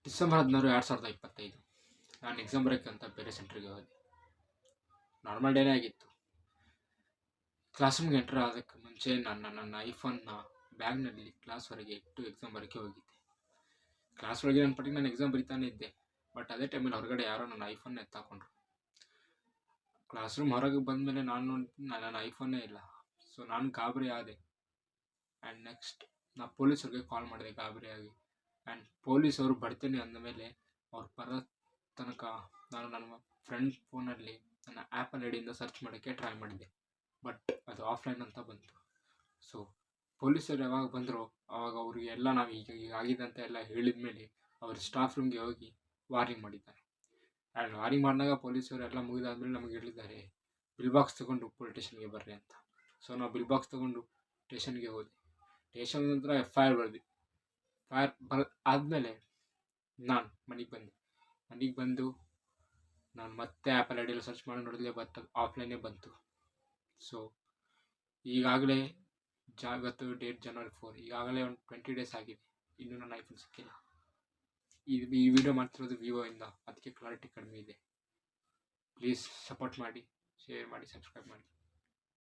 December 16, 2025 ನಾನು exam ಬರೋಕ್ಕೆ ಅಂತ ಬೇರೆ ಸೆಂಟ್ರಿಗೆ ಹೋದೆ. ನಾರ್ಮಲ್ ಡೇನೇ ಆಗಿತ್ತು. ಕ್ಲಾಸ್ ರೂಮ್ಗೆ ಎಂಟರ್ ಆಗೋಕ್ಕೆ ಮುಂಚೆ ನನ್ನ ಐಫೋನ್ನ ಬ್ಯಾಗ್ನಲ್ಲಿ ಕ್ಲಾಸ್ವರೆಗೆ ಇಟ್ಟು ಎಕ್ಸಾಮ್ ಬರೋಕ್ಕೆ ಹೋಗಿದ್ದೆ. ಕ್ಲಾಸ್ ಒಳಗೆ ನನ್ನ ಪಟ್ಟಿಗೆ ನಾನು ಎಕ್ಸಾಮ್ ಬರಿತಾನೆ ಇದ್ದೆ. ಬಟ್ ಅದೇ ಟೈಮಲ್ಲಿ ಹೊರಗಡೆ ಯಾರೋ ನನ್ನ ಐಫೋನ್ನ ಎತ್ತಾಕೊಂಡ್ರು. ಕ್ಲಾಸ್ ರೂಮ್ ಹೊರಗೆ ಬಂದಮೇಲೆ ನನ್ನ ಐಫೋನ್ನೇ ಇಲ್ಲ. ಸೊ ನಾನು ಗಾಬರಿ ಆದೆ. ಆ್ಯಂಡ್ ನೆಕ್ಸ್ಟ್ ನಾ ಪೊಲೀಸರಿಗೆ ಕಾಲ್ ಮಾಡಿದೆ ಗಾಬರಿಯಾಗಿ. ಆ್ಯಂಡ್ ಪೊಲೀಸವರು ಬರ್ತೀನಿ ಅಂದಮೇಲೆ ಅವ್ರು ಬರೋ ತನಕ ನಾನು ನನ್ನ ಫ್ರೆಂಡ್ ಫೋನಲ್ಲಿ ನನ್ನ ಆ್ಯಪಲ್ ಐಡಿಯಿಂದ ಸರ್ಚ್ ಮಾಡೋಕ್ಕೆ ಟ್ರೈ ಮಾಡಿದೆ. ಬಟ್ ಅದು ಆಫ್ಲೈನ್ ಅಂತ ಬಂತು. ಸೊ ಪೊಲೀಸರು ಯಾವಾಗ ಬಂದರು ಆವಾಗ ಅವ್ರಿಗೆ ಎಲ್ಲ ನಾವು ಈಗ ಆಗಿದೆ ಅಂತ ಎಲ್ಲ ಹೇಳಿದ ಮೇಲೆ ಅವ್ರ ಸ್ಟಾಫ್ ರೂಮ್ಗೆ ಹೋಗಿ ವಾರ್ನಿಂಗ್ ಮಾಡಿದ್ದಾರೆ. ಆ್ಯಂಡ್ ವಾರ್ನಿಂಗ್ ಮಾಡಿದಾಗ ಪೊಲೀಸರು ಎಲ್ಲ ಮುಗಿದಾದ್ಮೇಲೆ ನಮಗೆ ಹೇಳಿದ್ದಾರೆ ಬಿಲ್ ಬಾಕ್ಸ್ ತೊಗೊಂಡು ಪೊಲೀಸ್ ಸ್ಟೇಷನ್ಗೆ ಬರ್ರಿ ಅಂತ. ಸೊ ನಾವು ಬಿಲ್ ಬಾಕ್ಸ್ ತೊಗೊಂಡು ಸ್ಟೇಷನ್ಗೆ ಹೋದೆ. ಸ್ಟೇಷನ್ ನಂತರ FIR ಬರೆದು ಆದಮೇಲೆ ನಾನು ಮನೆಗೆ ಬಂದು ನಾನು ಮತ್ತೆ ಆ್ಯಪಲ್ ಐಡಿಯಲ್ಲಿ ಸರ್ಚ್ ಮಾಡಿ ನೋಡಿದ್ರೆ ಬಟ್ ಆಫ್ಲೈನೇ ಬಂತು. ಸೊ ಈಗಾಗಲೇ ಇವತ್ತು ಡೇಟ್ January 4, ಈಗಾಗಲೇ ಒಂದು 20 ಡೇಸ್ ಆಗಿದೆ. ಇನ್ನೂ ನನ್ನ ಐಫೋನ್ ಸಿಕ್ಕಿಲ್ಲ. ಈ ವಿಡಿಯೋ ಮಾಡ್ತಿರೋದು ವಿವೋಯಿಂದ, ಅದಕ್ಕೆ ಕ್ಲಾರಿಟಿ ಕಡಿಮೆ ಇದೆ. ಪ್ಲೀಸ್ ಸಪೋರ್ಟ್ ಮಾಡಿ, ಶೇರ್ ಮಾಡಿ, ಸಬ್ಸ್ಕ್ರೈಬ್ ಮಾಡಿ.